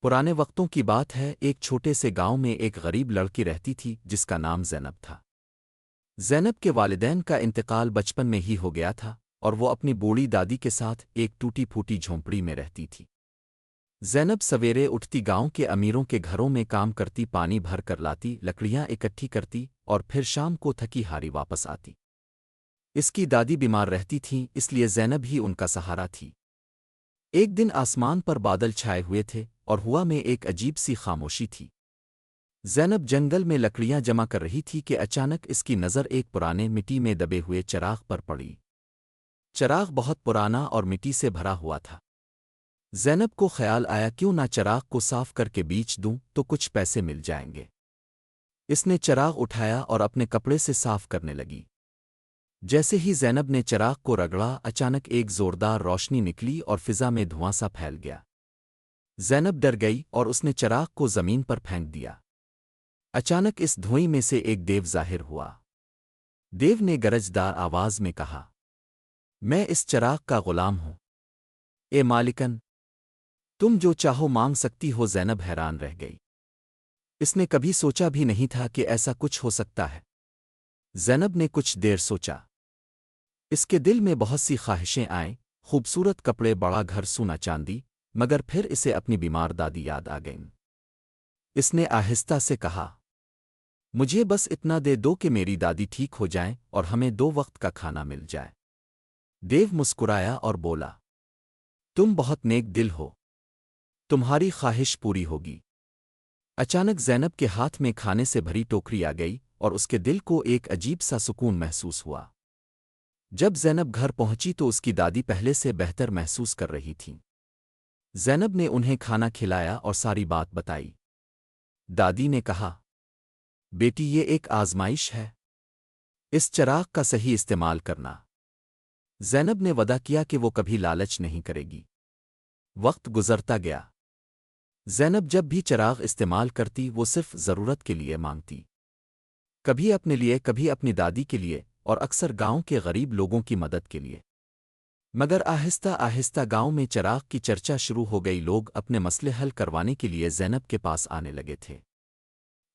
پرانے وقتوں کی بات ہے، ایک چھوٹے سے گاؤں میں ایک غریب لڑکی رہتی تھی جس کا نام زینب تھا۔ زینب کے والدین کا انتقال بچپن میں ہی ہو گیا تھا اور وہ اپنی بوڑھی دادی کے ساتھ ایک ٹوٹی پھوٹی جھونپڑی میں رہتی تھی۔ زینب سویرے اٹھتی، گاؤں کے امیروں کے گھروں میں کام کرتی، پانی بھر کر لاتی، لکڑیاں اکٹھی کرتی اور پھر شام کو تھکی ہاری واپس آتی۔ اس کی دادی بیمار رہتی تھیں، اس لیے زینب ہی ان کا سہارا تھی۔ ایک دن آسمان پر بادل چھائے ہوئے تھے اور ہوا میں ایک عجیب سی خاموشی تھی۔ زینب جنگل میں لکڑیاں جمع کر رہی تھی کہ اچانک اس کی نظر ایک پرانے مٹی میں دبے ہوئے چراغ پر پڑی۔ چراغ بہت پرانا اور مٹی سے بھرا ہوا تھا۔ زینب کو خیال آیا، کیوں نہ چراغ کو صاف کر کے بیچ دوں تو کچھ پیسے مل جائیں گے۔ اس نے چراغ اٹھایا اور اپنے کپڑے سے صاف کرنے لگی۔ جیسے ہی زینب نے چراغ کو رگڑا، اچانک ایک زوردار روشنی نکلی اور فضا میں دھواں سا پھیل گیا۔ زینب ڈر گئی اور اس نے چراغ کو زمین پر پھینک دیا۔ اچانک اس دھوئیں میں سے ایک دیو ظاہر ہوا۔ دیو نے گرجدار آواز میں کہا، میں اس چراغ کا غلام ہوں، اے مالکن، تم جو چاہو مانگ سکتی ہو۔ زینب حیران رہ گئی، اس نے کبھی سوچا بھی نہیں تھا کہ ایسا کچھ ہو سکتا ہے۔ زینب نے کچھ دیر سوچا، اس کے دل میں بہت سی خواہشیں آئیں، خوبصورت کپڑے، بڑا گھر، سونا چاندی، مگر پھر اسے اپنی بیمار دادی یاد آ گئیں۔ اس نے آہستہ سے کہا، مجھے بس اتنا دے دو کہ میری دادی ٹھیک ہو جائیں اور ہمیں 2 وقت کا کھانا مل جائے۔ دیو مسکرایا اور بولا، تم بہت نیک دل ہو، تمہاری خواہش پوری ہوگی۔ اچانک زینب کے ہاتھ میں کھانے سے بھری ٹوکری آ گئی اور اس کے دل کو ایک عجیب سا سکون محسوس ہوا۔ جب زینب گھر پہنچی تو اس کی دادی پہلے سے بہتر محسوس کر رہی تھیں۔ زینب نے انہیں کھانا کھلایا اور ساری بات بتائی۔ دادی نے کہا، بیٹی، یہ ایک آزمائش ہے، اس چراغ کا صحیح استعمال کرنا۔ زینب نے وعدہ کیا کہ وہ کبھی لالچ نہیں کرے گی۔ وقت گزرتا گیا۔ زینب جب بھی چراغ استعمال کرتی وہ صرف ضرورت کے لیے مانگتی، کبھی اپنے لیے، کبھی اپنی دادی کے لیے اور اکثر گاؤں کے غریب لوگوں کی مدد کے لیے۔ مگر آہستہ آہستہ گاؤں میں چراغ کی چرچا شروع ہو گئی، لوگ اپنے مسئلے حل کروانے کے لیے زینب کے پاس آنے لگے تھے۔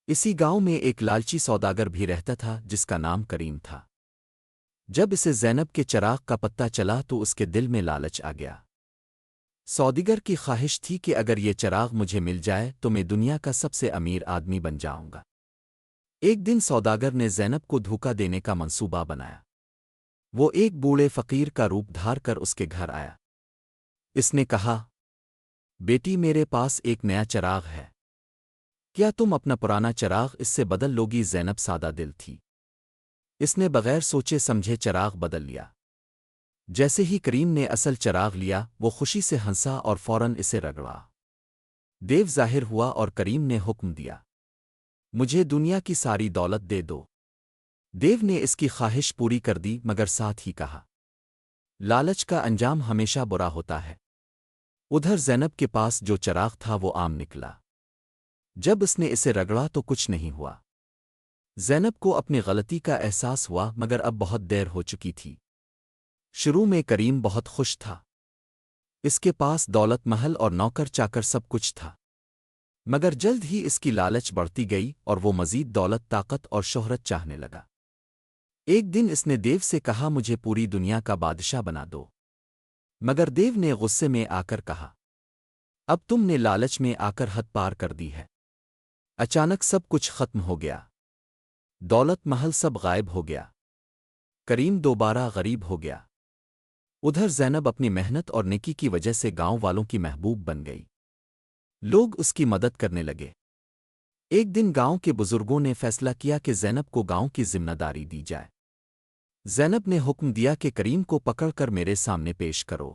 اسی گاؤں میں ایک لالچی سوداگر بھی رہتا تھا جس کا نام کریم تھا۔ جب اسے زینب کے چراغ کا پتہ چلا تو اس کے دل میں لالچ آ گیا۔ سوداگر کی خواہش تھی کہ اگر یہ چراغ مجھے مل جائے تو میں دنیا کا سب سے امیر آدمی بن جاؤں گا۔ ایک دن سوداگر نے زینب کو دھوکہ دینے کا منصوبہ بنایا۔ وہ ایک بوڑھے فقیر کا روپ دھار کر اس کے گھر آیا۔ اس نے کہا، بیٹی، میرے پاس ایک نیا چراغ ہے، کیا تم اپنا پرانا چراغ اس سے بدل لوگی؟ زینب سادہ دل تھی، اس نے بغیر سوچے سمجھے چراغ بدل لیا۔ جیسے ہی کریم نے اصل چراغ لیا، وہ خوشی سے ہنسا اور فوراً اسے رگڑا۔ دیو ظاہر ہوا اور کریم نے حکم دیا، مجھے دنیا کی ساری دولت دے دو۔ دیو نے اس کی خواہش پوری کر دی، مگر ساتھ ہی کہا، لالچ کا انجام ہمیشہ برا ہوتا ہے۔ ادھر زینب کے پاس جو چراغ تھا وہ عام نکلا۔ جب اس نے اسے رگڑا تو کچھ نہیں ہوا۔ زینب کو اپنی غلطی کا احساس ہوا، مگر اب بہت دیر ہو چکی تھی۔ شروع میں کریم بہت خوش تھا، اس کے پاس دولت، محل اور نوکر چاکر سب کچھ تھا۔ مگر جلد ہی اس کی لالچ بڑھتی گئی اور وہ مزید دولت، طاقت اور شہرت چاہنے لگا۔ ایک دن اس نے دیو سے کہا، مجھے پوری دنیا کا بادشاہ بنا دو۔ مگر دیو نے غصے میں آ کر کہا، اب تم نے لالچ میں آ کر حد پار کر دی ہے۔ اچانک سب کچھ ختم ہو گیا، دولت، محل سب غائب ہو گیا۔ کریم دوبارہ غریب ہو گیا۔ ادھر زینب اپنی محنت اور نیکی کی وجہ سے گاؤں والوں کی محبوب بن گئی، لوگ اس کی مدد کرنے لگے۔ ایک دن گاؤں کے بزرگوں نے فیصلہ کیا کہ زینب کو گاؤں کی ذمہ داری دی جائے۔ زینب نے حکم دیا کہ کریم کو پکڑ کر میرے سامنے پیش کرو۔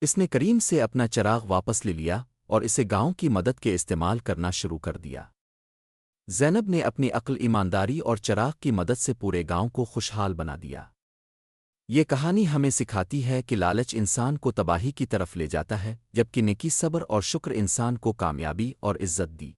اس نے کریم سے اپنا چراغ واپس لے لیا اور اسے گاؤں کی مدد کے استعمال کرنا شروع کر دیا۔ زینب نے اپنی عقل، ایمانداری اور چراغ کی مدد سے پورے گاؤں کو خوشحال بنا دیا۔ یہ کہانی ہمیں سکھاتی ہے کہ لالچ انسان کو تباہی کی طرف لے جاتا ہے، جبکہ نیکی، صبر اور شکر انسان کو کامیابی اور عزت دی۔